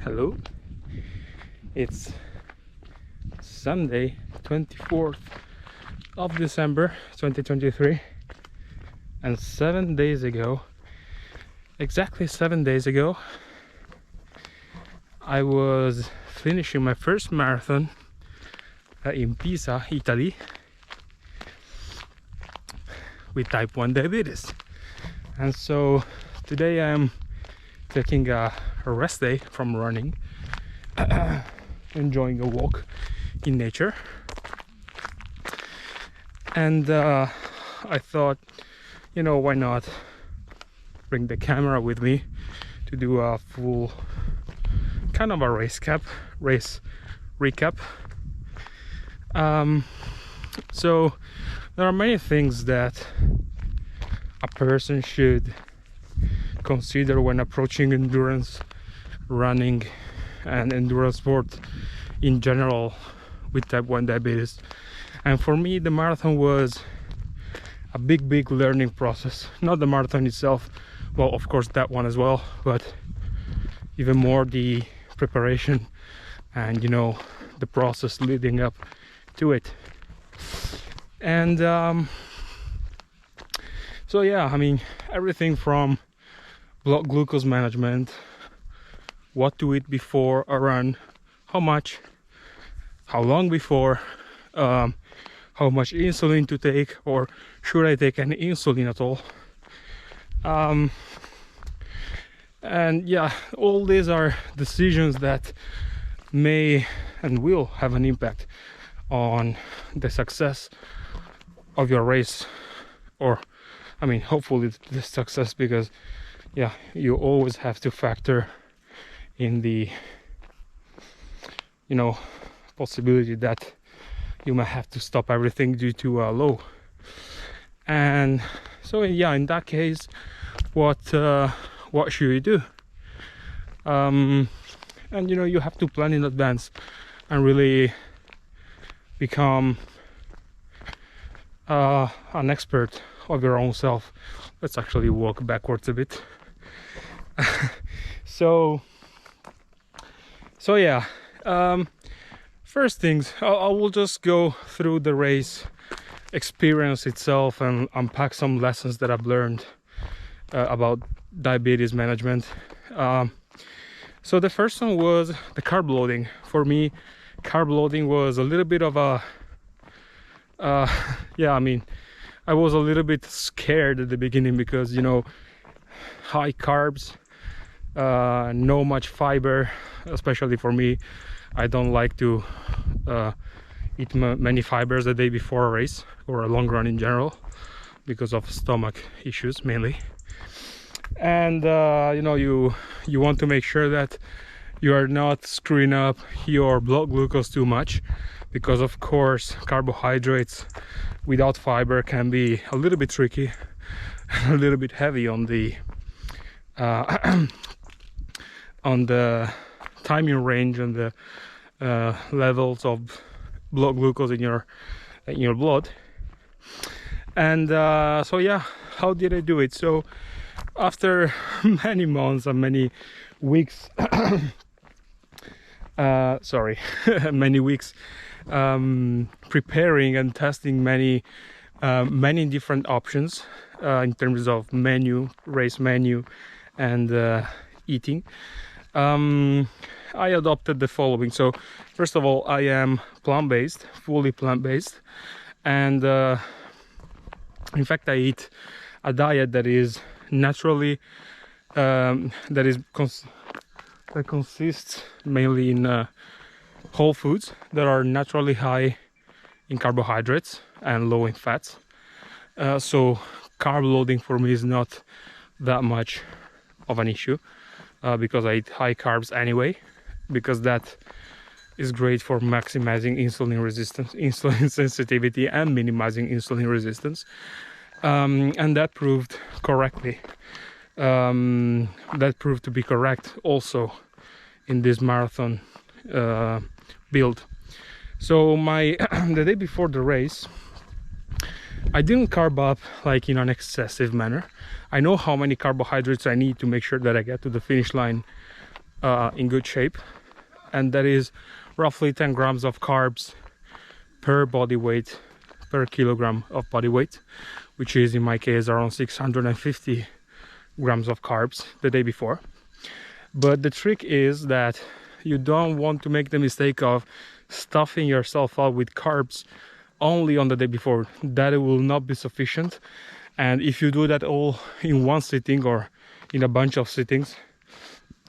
Hello, it's Sunday 24th of December 2023, and 7 days ago, exactly 7 days ago, I was finishing my first marathon in Pisa, Italy, with type 1 diabetes. And so today I'm taking a rest day from running, enjoying a walk in nature. And I thought, why not bring the camera with me to do a full kind of a race recap. So there are many things that a person should consider when approaching endurance running and endurance sport in general with type 1 diabetes. And for me, the marathon was a big learning process. Not the marathon itself, well, of course that one as well, but even more the preparation and the process leading up to it. And so yeah, I mean, everything from blood glucose management, what to eat before a run, how much, how long before, how much insulin to take, or should I take any insulin at all. And yeah, all these are decisions that may and will have an impact on the success of your race, or I mean, hopefully the success, because yeah, you always have to factor in the possibility that you might have to stop everything due to a low. And so yeah, in that case, what should you do? And you have to plan in advance and really become an expert of your own self. Let's actually walk backwards a bit. So yeah, first things, I will just go through the race experience itself and unpack some lessons that I've learned about diabetes management. So the first one was the carb loading. For me, carb loading was a little bit of a I was a little bit scared at the beginning because high carbs, no much fiber, especially for me. I don't like to eat many fibers the day before a race or a long run in general because of stomach issues mainly. And you want to make sure that you are not screwing up your blood glucose too much, because of course carbohydrates without fiber can be a little bit tricky, a little bit heavy on the timing range and the levels of blood glucose in your blood. And so yeah, how did I do it? So after many months and many weeks many weeks preparing and testing many different options in terms of race menu and eating, I adopted the following. So first of all, I am fully plant-based, and in fact I eat a diet that is naturally that consists mainly in whole foods that are naturally high in carbohydrates and low in fats. So carb loading for me is not that much of an issue, because I eat high carbs anyway, because that is great for maximizing insulin resistance, insulin sensitivity, and minimizing insulin resistance. And that proved correctly. That proved to be correct also in this marathon build. So the day before the race, I didn't carb up like in an excessive manner. I know how many carbohydrates I need to make sure that I get to the finish line in good shape, and that is roughly 10 grams of carbs per body weight, per kilogram of body weight, which is in my case around 650 grams of carbs the day before. But the trick is that you don't want to make the mistake of stuffing yourself up with carbs only on the day before. That it will not be sufficient, and if you do that all in one sitting or in a bunch of sittings,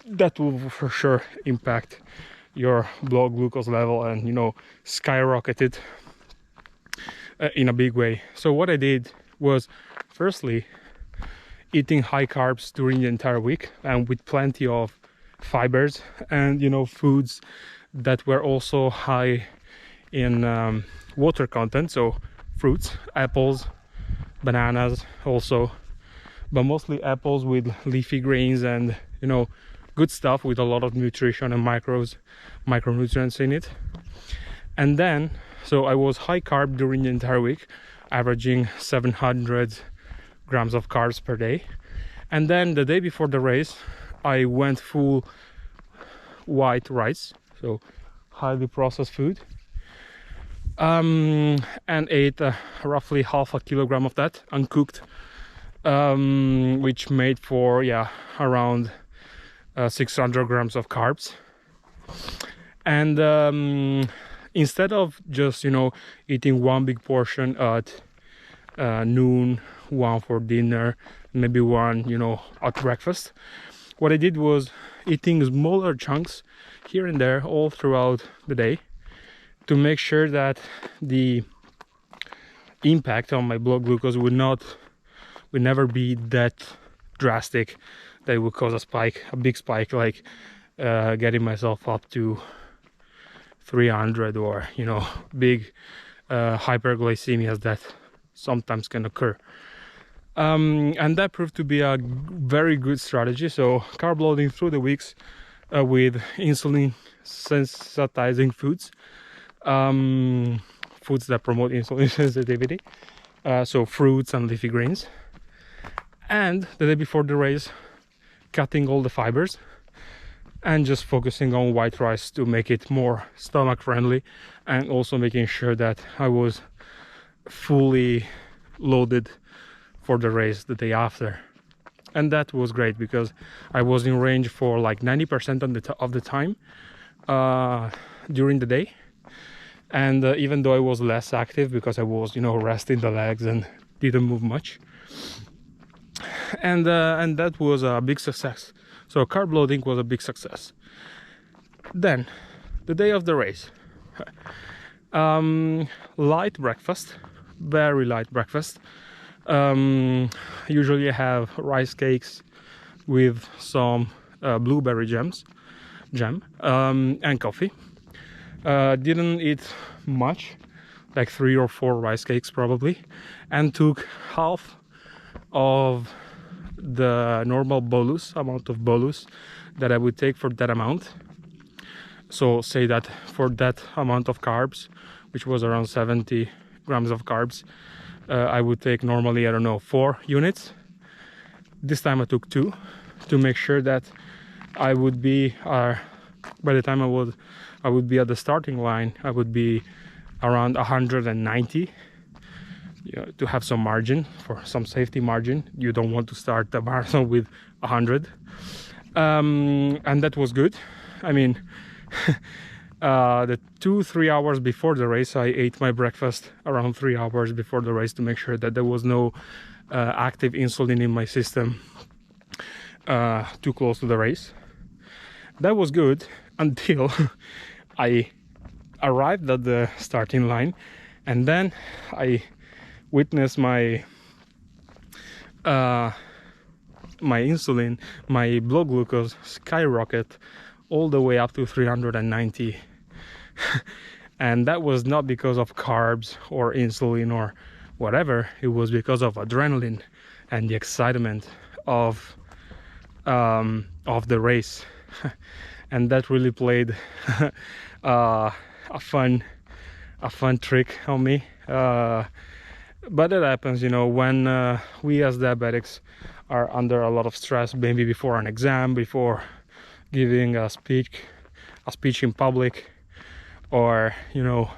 that will for sure impact your blood glucose level and, you know, skyrocket it in a big way. So what I did was, firstly, eating high carbs during the entire week and with plenty of fibers and, you know, foods that were also high in water content, so fruits, apples, bananas also, but mostly apples with leafy greens and, you know, good stuff with a lot of nutrition and micronutrients in it. And then, so I was high carb during the entire week, averaging 700 grams of carbs per day. And then the day before the race, I went full white rice, so highly processed food, and ate roughly half a kilogram of that uncooked, which made for, yeah, around 600 grams of carbs. And instead of just, you know, eating one big portion at noon, one for dinner, maybe one, you know, at breakfast, what I did was eating smaller chunks here and there all throughout the day to make sure that the impact on my blood glucose would never be that drastic that it would cause a big spike, like getting myself up to 300, or, you know, big hyperglycemias that sometimes can occur. And that proved to be a very good strategy. So carb loading through the weeks with insulin sensitizing foods, foods that promote insulin sensitivity, so fruits and leafy greens. And the day before the race, cutting all the fibers and just focusing on white rice to make it more stomach friendly, and also making sure that I was fully loaded for the race the day after. And that was great because I was in range for like 90% of the time during the day. And even though I was less active because I was, you know, resting the legs and didn't move much, and that was a big success. So carb loading was a big success. Then the day of the race, light breakfast, very light breakfast. Usually I have rice cakes with some blueberry jam, and coffee. Didn't eat much, like 3 or 4 rice cakes probably, and took half of the normal amount of bolus that I would take for that amount. So say that for that amount of carbs, which was around 70 grams of carbs, I would take normally, I don't know, 4 units. This time I took 2 to make sure that I would be, by the time I would be at the starting line, I would be around 190, you know, to have some margin, for some safety margin. You don't want to start the marathon with 100. And that was good. I mean, the 2-3 hours before the race, I ate my breakfast around 3 hours before the race to make sure that there was no active insulin in my system too close to the race. That was good until I arrived at the starting line, and then I witnessed my insulin, my blood glucose skyrocket all the way up to 390. And that was not because of carbs or insulin or whatever. It was because of adrenaline and the excitement of the race. And that really played a fun trick on me. But it happens, you know, when we as diabetics are under a lot of stress, maybe before an exam, before giving a speech in public, or you know,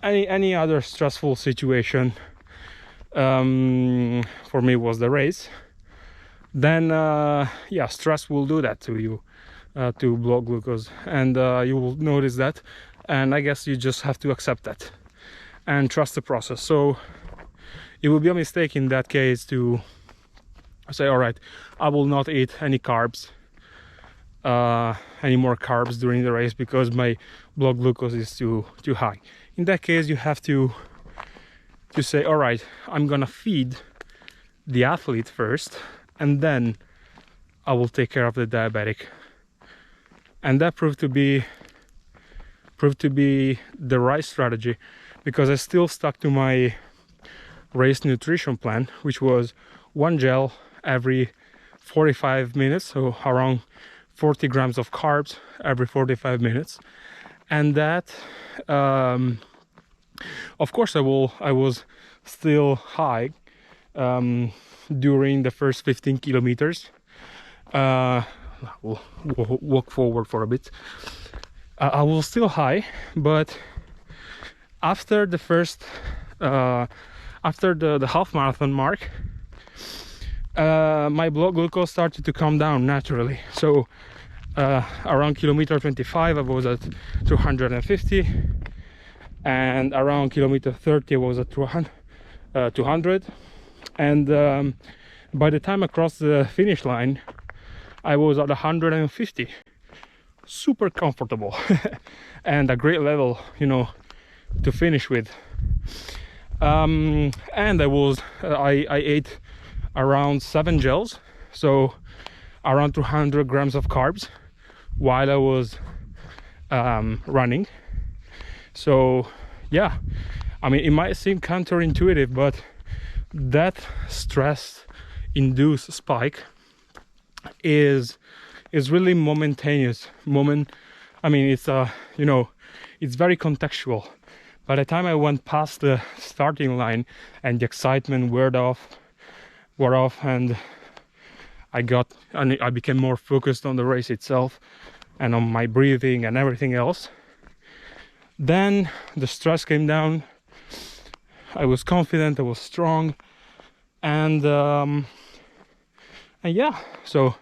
any other stressful situation. For me was the race. Then yeah, stress will do that to you, to blood glucose, and you will notice that, and I guess you just have to accept that and trust the process. So it would be a mistake in that case to say, all right, I will not eat any carbs, any more carbs during the race because my blood glucose is too high. In that case, you have to say, all right, I'm gonna feed the athlete first, and then I will take care of the diabetic. And that proved to be the right strategy, because I still stuck to my race nutrition plan, which was 1 gel every 45 minutes, so around 40 grams of carbs every 45 minutes. And that of course I was still high during the first 15 kilometers. We'll walk forward for a bit. I was still high, but after the first after the half marathon mark, my blood glucose started to come down naturally. So around kilometer 25 I was at 250, and around kilometer 30 I was at 200, and by the time I crossed the finish line I was at 150. Super comfortable and a great level, you know, to finish with. And I ate around 7 gels, so around 200 grams of carbs while I was running. So yeah, I mean, it might seem counterintuitive, but that stress induced spike is really momentaneous. I mean, it's you know, it's very contextual. By the time I went past the starting line and the excitement wore off, and I became more focused on the race itself and on my breathing and everything else, then the stress came down. I was confident, I was strong, and yeah, so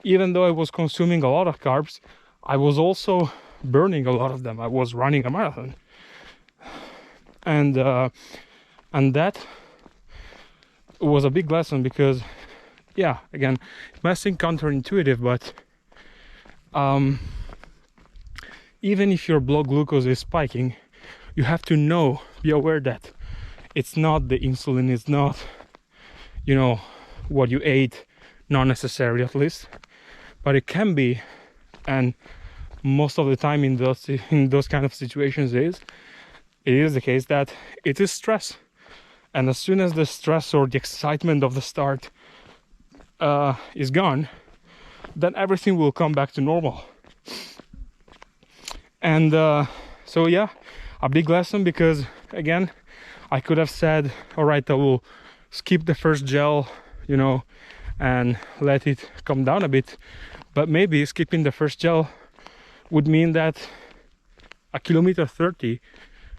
even though I was consuming a lot of carbs, I was also burning a lot of them. I was running a marathon, and that was a big lesson, because yeah, again, it might seem counterintuitive, but even if your blood glucose is spiking, you have to be aware that it's not the insulin, it's not, you know, what you ate, not necessarily at least, but it can be. And most of the time in those kind of situations it is the case that it is stress. And as soon as the stress or the excitement of the start is gone, then everything will come back to normal. And so yeah, a big lesson, because again, I could have said, all right, I will skip the first gel, you know, and let it come down a bit. But maybe skipping the first gel would mean that at kilometer 30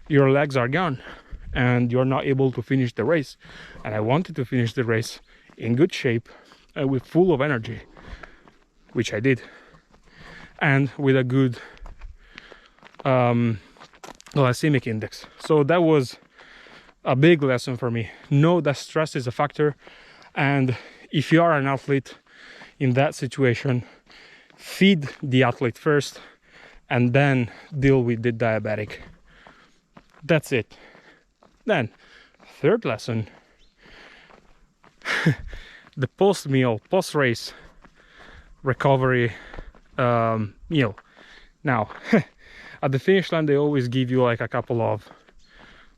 your legs are gone and you're not able to finish the race. And I wanted to finish the race in good shape, with full of energy, which I did, and with a good glycemic index. So that was a big lesson for me. Know that stress is a factor, and if you are an athlete in that situation, feed the athlete first and then deal with the diabetic. That's it. Then third lesson, the post-race recovery meal. Now at the finish line they always give you like a couple of,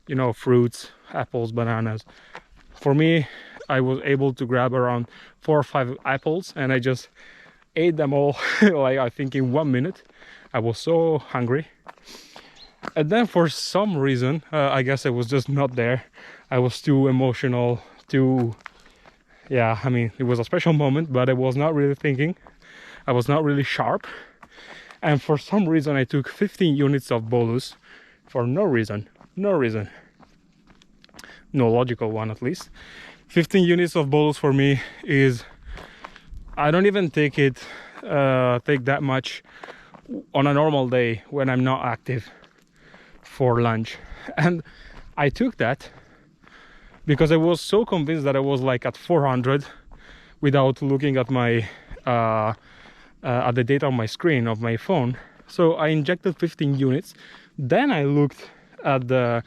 you know, fruits, apples, bananas. For me, I was able to grab around 4 or 5 apples, and I just ate them all like I think in 1 minute. I was so hungry. And then for some reason, I guess I was just not there. I was too emotional, too yeah, I mean, it was a special moment, but I was not really thinking. I was not really sharp. And for some reason, I took 15 units of bolus for no reason. No reason. No logical one, at least. 15 units of bolus for me is... I don't even take that much on a normal day when I'm not active for lunch. And I took that because I was so convinced that I was like at 400 without looking at my at the data on my screen of my phone. So I injected 15 units. Then I looked at the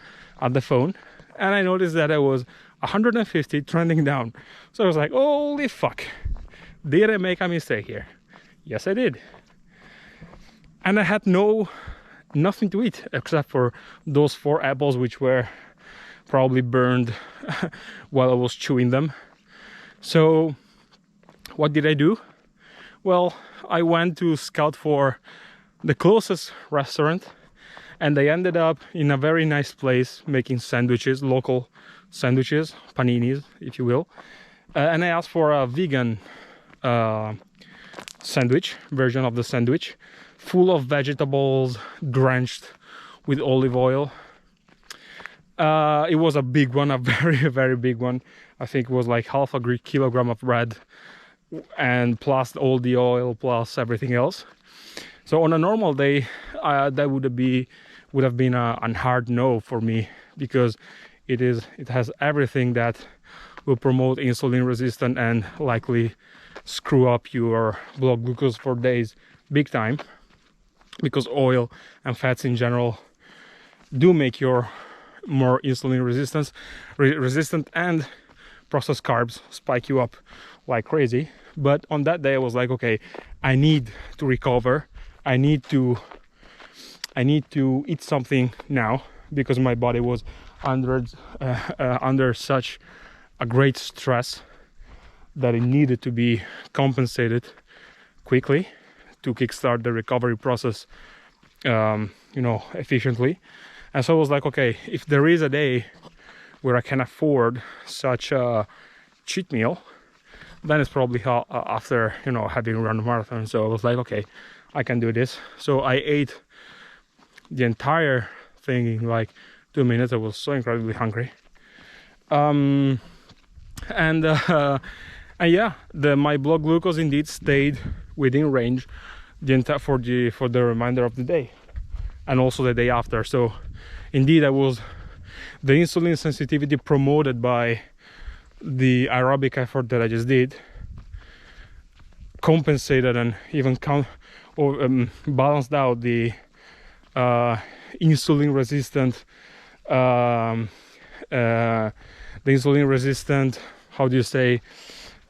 phone and I noticed that I was 150 trending down. So I was like, holy fuck, did I make a mistake here? Yes, I did. And I had nothing to eat except for those 4 apples, which were probably burned while I was chewing them. So what did I do? Well, I went to scout for the closest restaurant, and I ended up in a very nice place making sandwiches, local sandwiches, paninis, if you will. And I asked for a vegan sandwich, version of the sandwich, full of vegetables, drenched with olive oil. It was a big one, a very, very big one. I think it was like half a kilogram of bread, and plus all the oil, plus everything else. So on a normal day, that would have been a hard no for me, because it has everything that will promote insulin resistance and likely screw up your blood glucose for days big time, because oil and fats in general do make your more insulin resistant, and processed carbs spike you up like crazy. But on that day I was like, okay, I need to recover. I need to eat something now, because my body was under such a great stress that it needed to be compensated quickly to kickstart the recovery process, efficiently. And so I was like, okay, if there is a day where I can afford such a cheat meal, then it's probably after having run a marathon. So I was like, okay, I can do this. So I ate the entire thing in like 2 minutes. I was so incredibly hungry. And yeah, my blood glucose indeed stayed within range for the remainder of the day, and also the day after. So indeed, the insulin sensitivity promoted by the aerobic effort that I just did compensated and even balanced out the insulin resistant how do you say,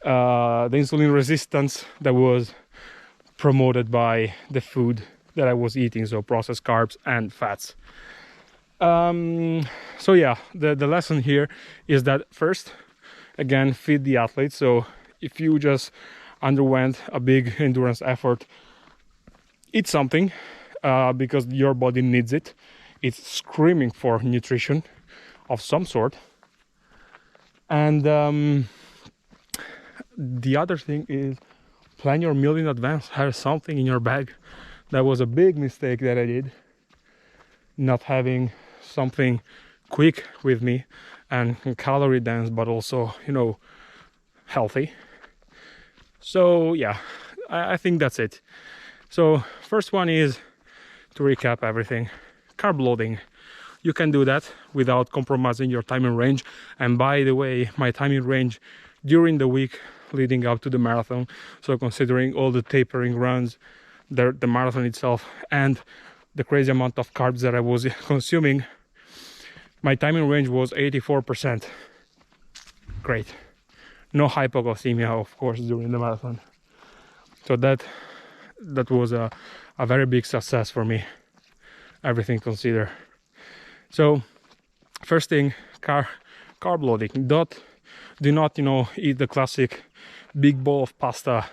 the insulin resistance that was promoted by the food that I was eating, so processed carbs and fats. So yeah, the lesson here is that first, again, feed the athlete. So if you just underwent a big endurance effort, eat something, because your body needs it. It's screaming for nutrition of some sort. And the other thing is plan your meal in advance. Have something in your bag. That was a big mistake that I did, not having something quick with me and calorie dense, but also healthy. So yeah, I think that's it. So first one is to recap everything. Carb loading. You can do that without compromising your time in range. And by the way, my time in range during the week leading up to the marathon, so considering all the tapering runs, the marathon itself, and the crazy amount of carbs that I was consuming, my time in range was 84%. Great. No hypoglycaemia, of course, during the marathon. So that was a very big success for me, everything considered. So first thing, carb loading. Do not eat the classic big bowl of pasta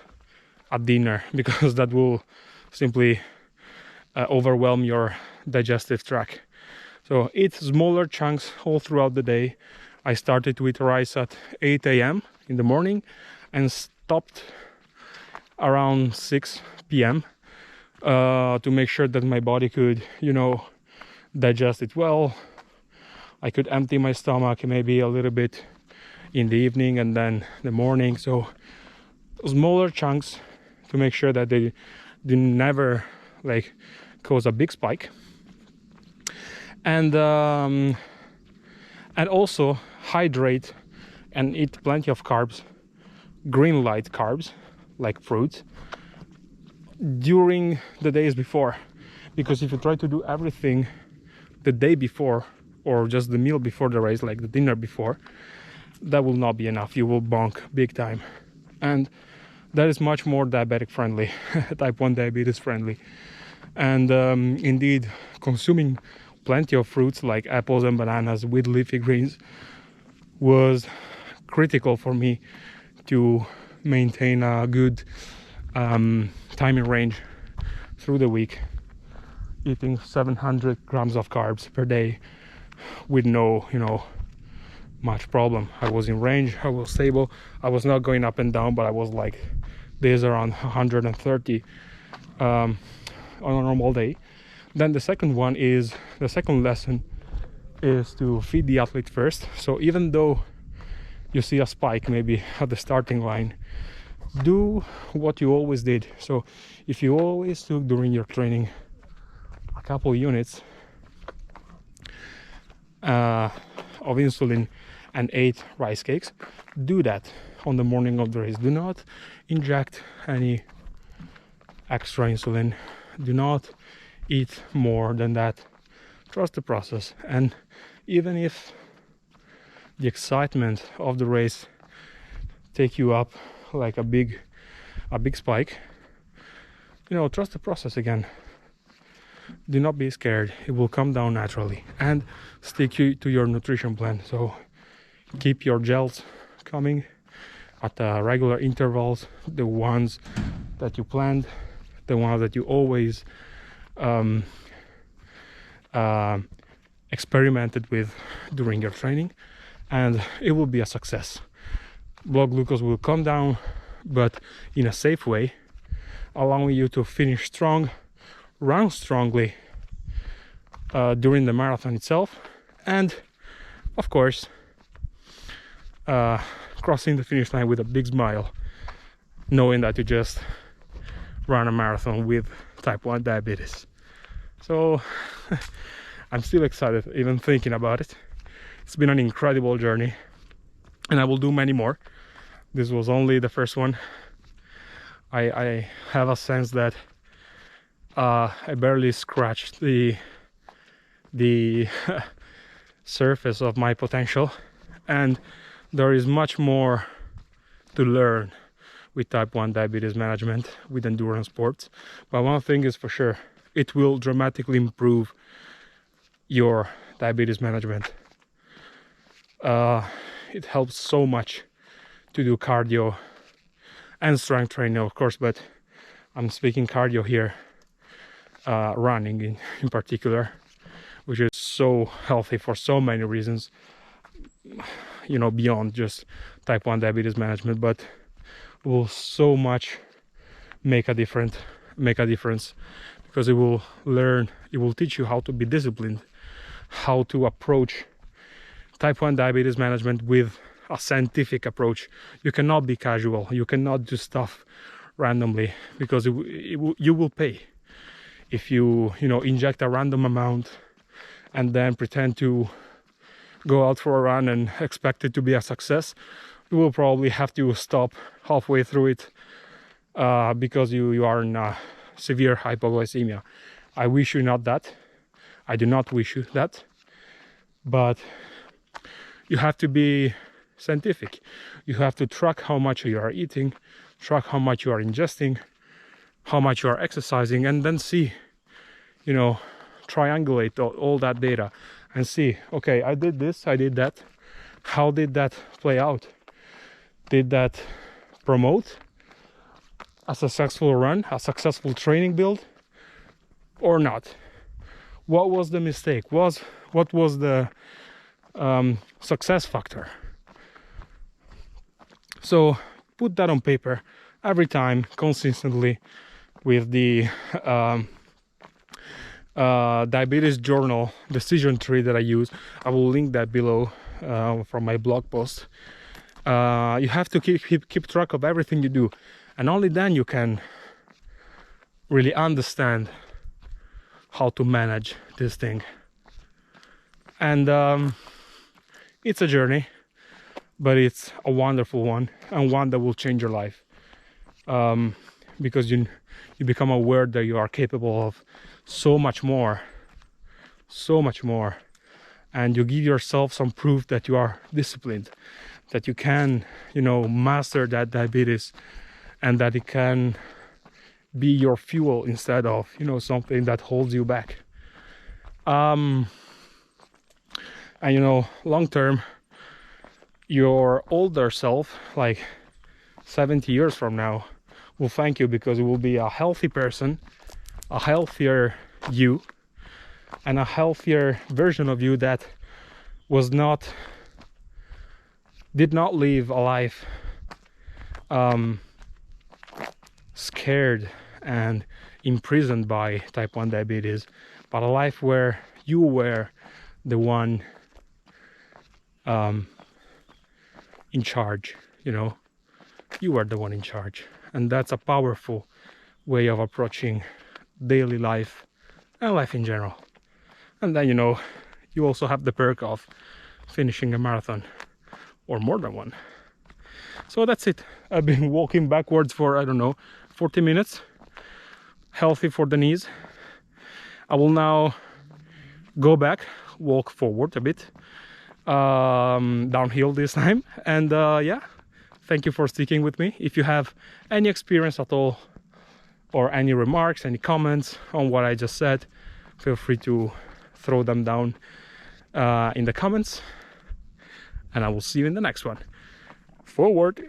at dinner, because that will simply overwhelm your digestive tract. So eat smaller chunks all throughout the day. I started to eat rice at 8 a.m. in the morning and stopped around 6 p.m. To make sure that my body could, you know, digest it well. I could empty my stomach maybe a little bit in the evening and then the morning. So smaller chunks to make sure that they never like cause a big spike. And also hydrate and eat plenty of carbs, green light carbs like fruits, during the days before. Because if you try to do everything the day before or just the meal before the race, like the dinner before, that will not be enough. You will bonk big time. And that is much more diabetic friendly, type 1 diabetes friendly. And indeed, consuming plenty of fruits like apples and bananas with leafy greens was critical for me to maintain a good timing range through the week, eating 700 grams of carbs per day with no, you know, much problem. I was in range, I was stable, I was not going up and down, but I was like days around 130 on a normal day. Then the second lesson is to feed the athlete first. So even though you see a spike maybe at the starting line, do what you always did. So if you always took during your training a couple units of insulin and 8 rice cakes, do that on the morning of the race. Do not inject any extra insulin. Do not eat more than that. Trust the process. And even if the excitement of the race take you up like a big spike, you know, trust the process again. Do not be scared. It will come down naturally. And stick to your nutrition plan. So keep your gels coming at regular intervals, the ones that you planned, the ones that you always experimented with during your training, and it will be a success. Blood glucose will come down, but in a safe way, allowing you to finish strong, run strongly during the marathon itself, and of course crossing the finish line with a big smile, knowing that you just run a marathon with type 1 diabetes. So I'm still excited even thinking about it. It's been an incredible journey, and I will do many more. This was only the first one. I have a sense that I barely scratched the surface of my potential, and there is much more to learn with type 1 diabetes management with endurance sports. But one thing is for sure, it will dramatically improve your diabetes management. It helps so much to do cardio and strength training, of course, but I'm speaking cardio here, running in particular, which is so healthy for so many reasons, you know, beyond just type 1 diabetes management, but will so much make a difference, because it will teach you how to be disciplined, how to approach type 1 diabetes management with a scientific approach. You cannot be casual, you cannot do stuff randomly, because you will pay if you inject a random amount and then pretend to go out for a run and expect it to be a success. You will probably have to stop halfway through it because you are in a severe hypoglycemia. I wish you not that. I do not wish you that. But you have to be scientific. You have to track how much you are eating, track how much you are ingesting, how much you are exercising, and then see, triangulate all that data and see, okay, I did this, I did that. How did that play out? Did that promote a successful run, a successful training build, or not? What was the mistake? What was the success factor? So put that on paper every time, consistently, with the diabetes journal decision tree that I use. I will link that below from my blog post. You have to keep track of everything you do, and only then you can really understand how to manage this thing. And it's a journey, but it's a wonderful one, and one that will change your life, because you become aware that you are capable of so much more, and you give yourself some proof that you are disciplined, that you can, master that diabetes, and that it can be your fuel instead of, something that holds you back. And long term, your older self, like 70 years from now, will thank you, because you will be a healthy person, a healthier you, and a healthier version of you that did not live a life scared and imprisoned by type 1 diabetes, but a life where you were the one in charge. You were the one in charge, and that's a powerful way of approaching daily life and life in general. And then you also have the perk of finishing a marathon, or more than one. So that's it. I've been walking backwards for, I don't know, 40 minutes. Healthy for the knees. I will now go back, walk forward a bit, downhill this time. And yeah, thank you for sticking with me. If you have any experience at all, or any remarks, any comments on what I just said, feel free to throw them down in the comments, and I will see you in the next one. Forward.